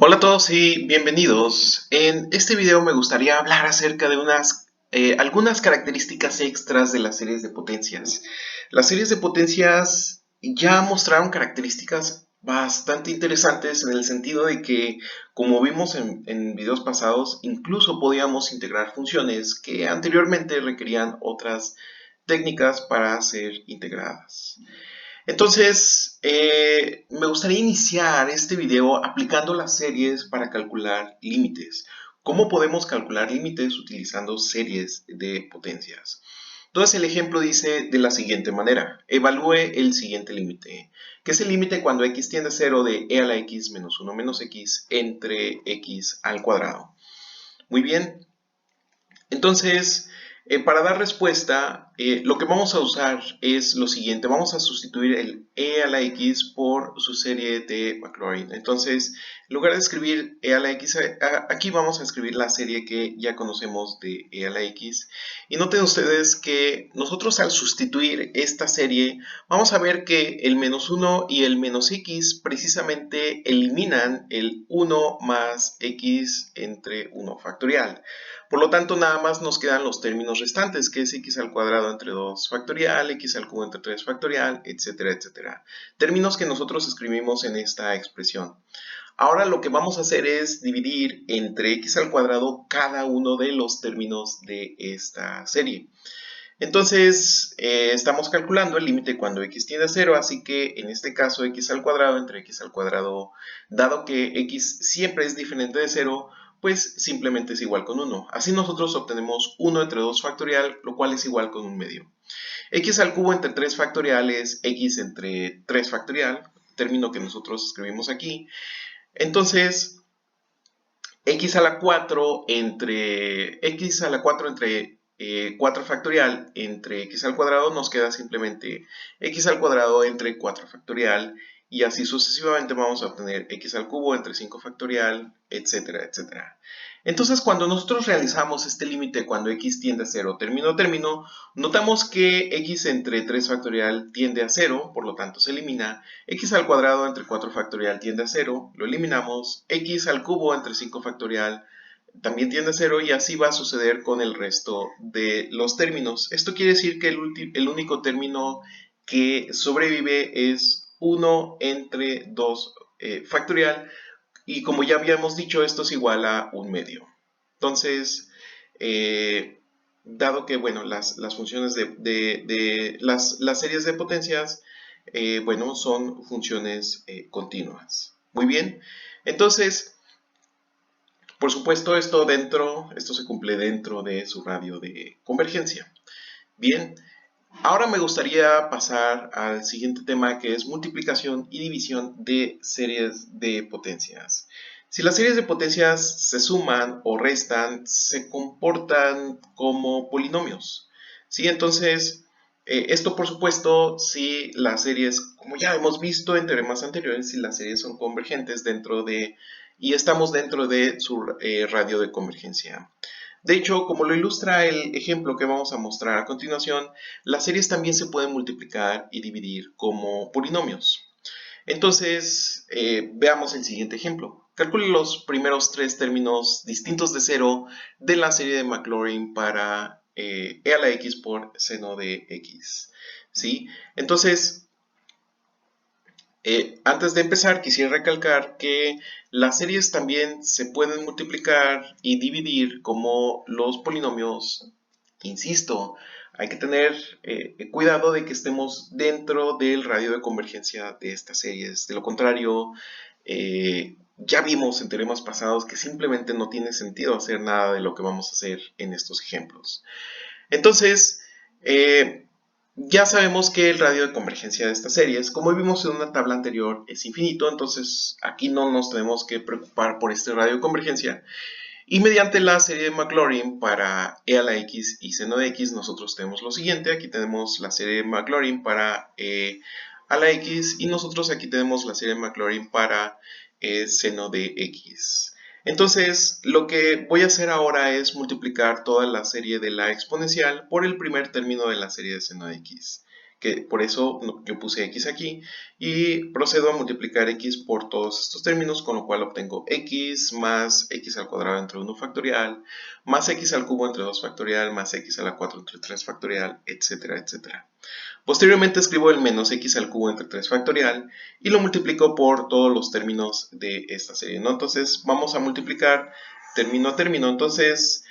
Hola a todos y bienvenidos. En este video me gustaría hablar acerca de algunas características extras de las series de potencias. Las series de potencias ya mostraron características bastante interesantes en el sentido de que, como vimos en videos pasados, incluso podíamos integrar funciones que anteriormente requerían otras técnicas para ser integradas. Entonces, me gustaría iniciar este video aplicando las series para calcular límites. ¿Cómo podemos calcular límites utilizando series de potencias? Entonces, el ejemplo dice de la siguiente manera. Evalúe el siguiente límite, que es el límite cuando x tiende a 0 de e a la x menos 1 menos x entre x al cuadrado. Muy bien, entonces, para dar respuesta, lo que vamos a usar es lo siguiente. Vamos a sustituir el e a la x por su serie de Maclaurin. Entonces, en lugar de escribir e a la x, aquí vamos a escribir la serie que ya conocemos de e a la x. Y noten ustedes que nosotros al sustituir esta serie, vamos a ver que el menos 1 y el menos x precisamente eliminan el 1 más x entre 1 factorial. Por lo tanto, nada más nos quedan los términos restantes, que es x al cuadrado entre 2 factorial, x al cubo entre 3 factorial, etcétera, etcétera. Términos que nosotros escribimos en esta expresión. Ahora lo que vamos a hacer es dividir entre x al cuadrado cada uno de los términos de esta serie. Entonces, estamos calculando el límite cuando x tiende a 0, así que en este caso x al cuadrado entre x al cuadrado, dado que x siempre es diferente de 0, pues simplemente es igual con 1. Así nosotros obtenemos 1 entre 2 factorial, lo cual es igual con 1 medio. X al cubo entre 3 factorial es x entre 3 factorial, término que nosotros escribimos aquí. Entonces, x a la 4 entre 4 factorial entre x al cuadrado nos queda simplemente x al cuadrado entre 4 factorial y así sucesivamente vamos a obtener x al cubo entre 5 factorial, etcétera, etcétera. Entonces, cuando nosotros realizamos este límite cuando x tiende a 0, término a término, notamos que x entre 3 factorial tiende a 0, por lo tanto se elimina. X al cuadrado entre 4 factorial tiende a 0, lo eliminamos. X al cubo entre 5 factorial también tiende a 0 y así va a suceder con el resto de los términos. Esto quiere decir que el único término que sobrevive es 1 entre 2 factorial, y como ya habíamos dicho, esto es igual a 1 medio. Entonces, dado que, bueno, las funciones las series de potencias, bueno, son funciones continuas. Muy bien. Entonces, por supuesto, esto se cumple dentro de su radio de convergencia. Bien, ahora me gustaría pasar al siguiente tema, que es multiplicación y división de series de potencias. Si las series de potencias se suman o restan, se comportan como polinomios. ¿Sí? Entonces, esto por supuesto si las series, como ya hemos visto en teoremas anteriores, si las series son convergentes y estamos dentro de su radio de convergencia. De hecho, como lo ilustra el ejemplo que vamos a mostrar a continuación, las series también se pueden multiplicar y dividir como polinomios. Entonces, veamos el siguiente ejemplo. Calcule los primeros tres términos distintos de 0 de la serie de Maclaurin para e a la x por seno de x. ¿Sí? Entonces, antes de empezar, quisiera recalcar que las series también se pueden multiplicar y dividir como los polinomios. Insisto, hay que tener cuidado de que estemos dentro del radio de convergencia de estas series. De lo contrario, ya vimos en teoremas pasados que simplemente no tiene sentido hacer nada de lo que vamos a hacer en estos ejemplos. Entonces, ya sabemos que el radio de convergencia de estas series, como vimos en una tabla anterior, es infinito, entonces aquí no nos tenemos que preocupar por este radio de convergencia. Y mediante la serie de Maclaurin para e a la x y seno de x, nosotros tenemos lo siguiente. Aquí tenemos la serie de Maclaurin para e a la x y nosotros aquí tenemos la serie de Maclaurin para seno de x. Entonces, lo que voy a hacer ahora es multiplicar toda la serie de la exponencial por el primer término de la serie de seno de x, que por eso yo puse x aquí, y procedo a multiplicar x por todos estos términos, con lo cual obtengo x más x al cuadrado entre 1 factorial, más x al cubo entre 2 factorial, más x a la 4 entre 3 factorial, etcétera, etcétera. Posteriormente escribo el menos x al cubo entre 3 factorial y lo multiplico por todos los términos de esta serie, ¿no? Entonces vamos a multiplicar término a término. Entonces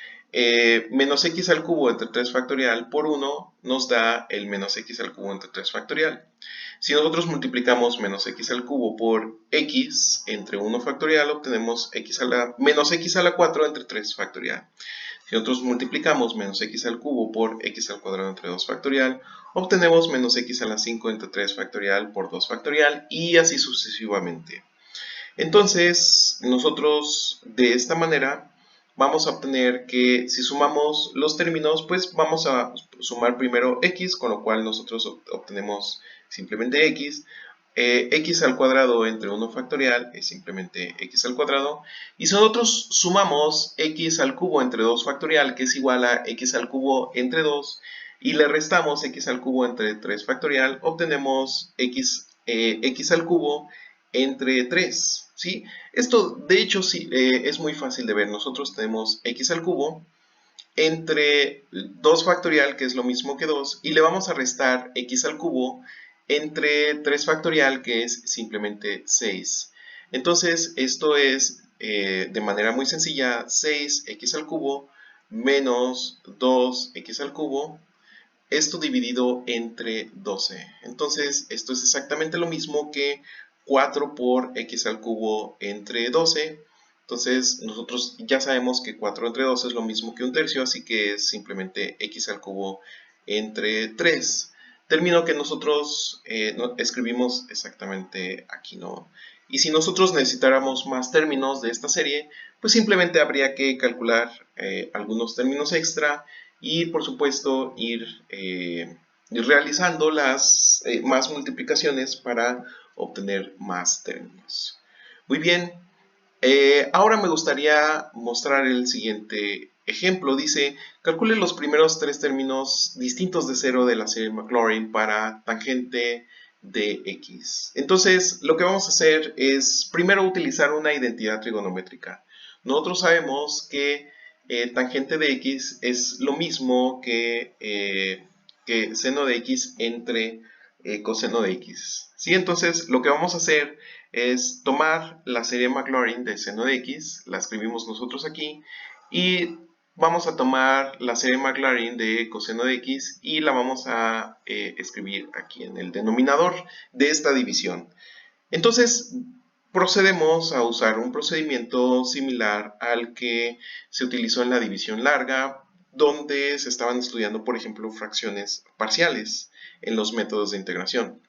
menos x al cubo entre 3 factorial por 1 nos da el menos x al cubo entre 3 factorial. Si nosotros multiplicamos menos x al cubo por x entre 1 factorial, obtenemos menos x a la 4 entre 3 factorial. Si nosotros multiplicamos menos x al cubo por x al cuadrado entre 2 factorial, obtenemos menos x a la 5 entre 3 factorial por 2 factorial y así sucesivamente. Entonces, nosotros de esta manera vamos a obtener que si sumamos los términos, pues vamos a sumar primero x, con lo cual nosotros obtenemos simplemente x. X al cuadrado entre 1 factorial es simplemente x al cuadrado. Y si nosotros sumamos x al cubo entre 2 factorial, que es igual a x al cubo entre 2, y le restamos x al cubo entre 3 factorial, obtenemos x al cubo entre 3, ¿sí? Esto, de hecho, sí, es muy fácil de ver. Nosotros tenemos x al cubo entre 2 factorial, que es lo mismo que 2, y le vamos a restar x al cubo entre 3 factorial, que es simplemente 6. Entonces, esto es, de manera muy sencilla, 6x al cubo menos 2x al cubo, esto dividido entre 12. Entonces, esto es exactamente lo mismo que 4 por x al cubo entre 12. Entonces, nosotros ya sabemos que 4 entre 12 es lo mismo que un tercio, así que es simplemente x al cubo entre 3. Término que nosotros escribimos exactamente aquí, ¿no? Y si nosotros necesitáramos más términos de esta serie, pues simplemente habría que calcular algunos términos extra y, por supuesto, ir realizando las más multiplicaciones para obtener más términos. Muy bien, ahora me gustaría mostrar el siguiente ejemplo. Dice, calcule los primeros 3 términos distintos de 0 de la serie Maclaurin para tangente de x. Entonces, lo que vamos a hacer es primero utilizar una identidad trigonométrica. Nosotros sabemos que tangente de x es lo mismo que seno de x entre coseno de x. ¿Sí? Entonces, lo que vamos a hacer es tomar la serie Maclaurin de seno de x, la escribimos nosotros aquí, y vamos a tomar la serie Maclaurin de coseno de x y la vamos a escribir aquí en el denominador de esta división. Entonces, procedemos a usar un procedimiento similar al que se utilizó en la división larga, donde se estaban estudiando, por ejemplo, fracciones parciales en los métodos de integración.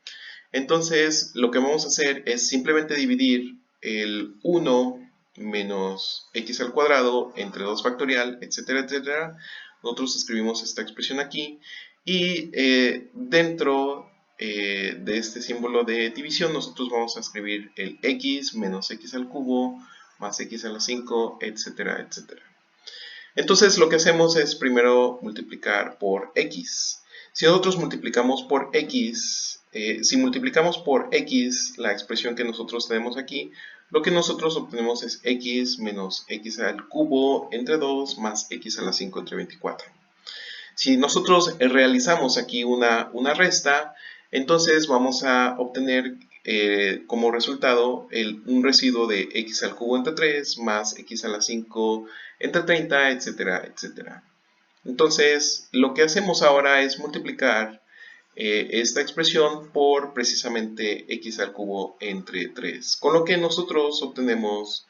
Entonces, lo que vamos a hacer es simplemente dividir el 1 menos x al cuadrado entre 2 factorial, etcétera, etcétera. Nosotros escribimos esta expresión aquí y dentro de este símbolo de división nosotros vamos a escribir el x menos x al cubo más x a la 5, etcétera, etcétera. Entonces lo que hacemos es primero multiplicar por x. Si nosotros multiplicamos por x, si multiplicamos por x la expresión que nosotros tenemos aquí, lo que nosotros obtenemos es x menos x al cubo entre 2 más x a la 5 entre 24. Si nosotros realizamos aquí una resta, entonces vamos a obtener como resultado un residuo de x al cubo entre 3 más x a la 5 entre 30, etcétera, etcétera. Entonces, lo que hacemos ahora es multiplicar esta expresión por precisamente x al cubo entre 3, con lo que nosotros obtenemos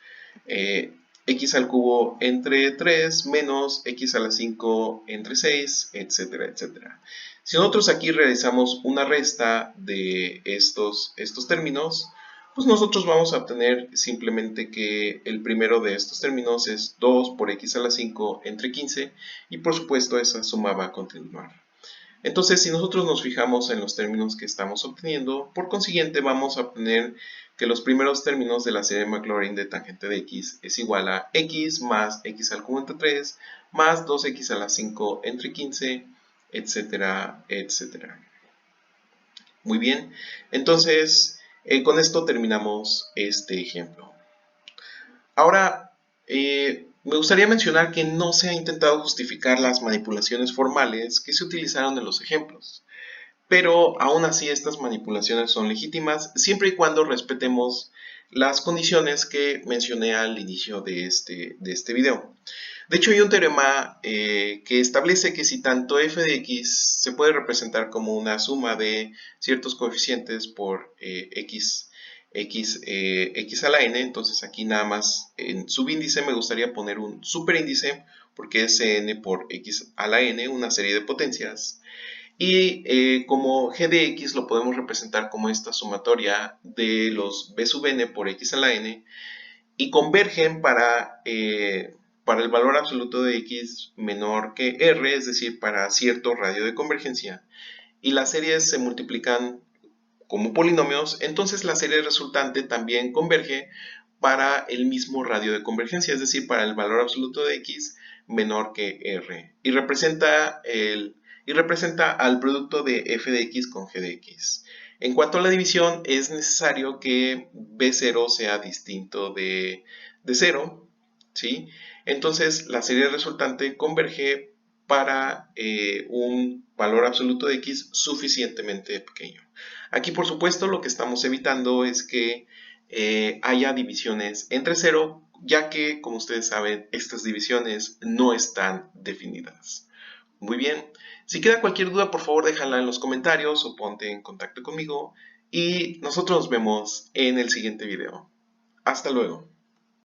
x al cubo entre 3 menos x a la 5 entre 6, etcétera, etcétera. Si nosotros aquí realizamos una resta de estos términos, pues nosotros vamos a obtener simplemente que el primero de estos términos es 2 por x a la 5 entre 15 y por supuesto esa suma va a continuar. Entonces, si nosotros nos fijamos en los términos que estamos obteniendo, por consiguiente vamos a obtener que los primeros términos de la serie Maclaurin de tangente de x es igual a x más x al cubo entre 3 más 2x a la 5 entre 15, etcétera, etcétera. Muy bien, entonces con esto terminamos este ejemplo. Ahora, me gustaría mencionar que no se ha intentado justificar las manipulaciones formales que se utilizaron en los ejemplos, pero aún así estas manipulaciones son legítimas siempre y cuando respetemos las condiciones que mencioné al inicio de este video. De hecho, hay un teorema que establece que si tanto f de x se puede representar como una suma de ciertos coeficientes por x a la n, entonces aquí nada más en subíndice me gustaría poner un superíndice porque es n por x a la n, una serie de potencias. Y como g de x lo podemos representar como esta sumatoria de los b sub n por x a la n, y convergen para el valor absoluto de x menor que r, es decir, para cierto radio de convergencia, y las series se multiplican como polinomios, entonces la serie resultante también converge para el mismo radio de convergencia, es decir, para el valor absoluto de x menor que r, y representa al producto de f de x con g de x. En cuanto a la división, es necesario que b0 sea distinto de 0, ¿sí? Entonces la serie resultante converge para un valor absoluto de x suficientemente pequeño. Aquí, por supuesto, lo que estamos evitando es que haya divisiones entre 0, ya que, como ustedes saben, estas divisiones no están definidas. Muy bien, si queda cualquier duda, por favor déjala en los comentarios o ponte en contacto conmigo y nosotros nos vemos en el siguiente video. Hasta luego.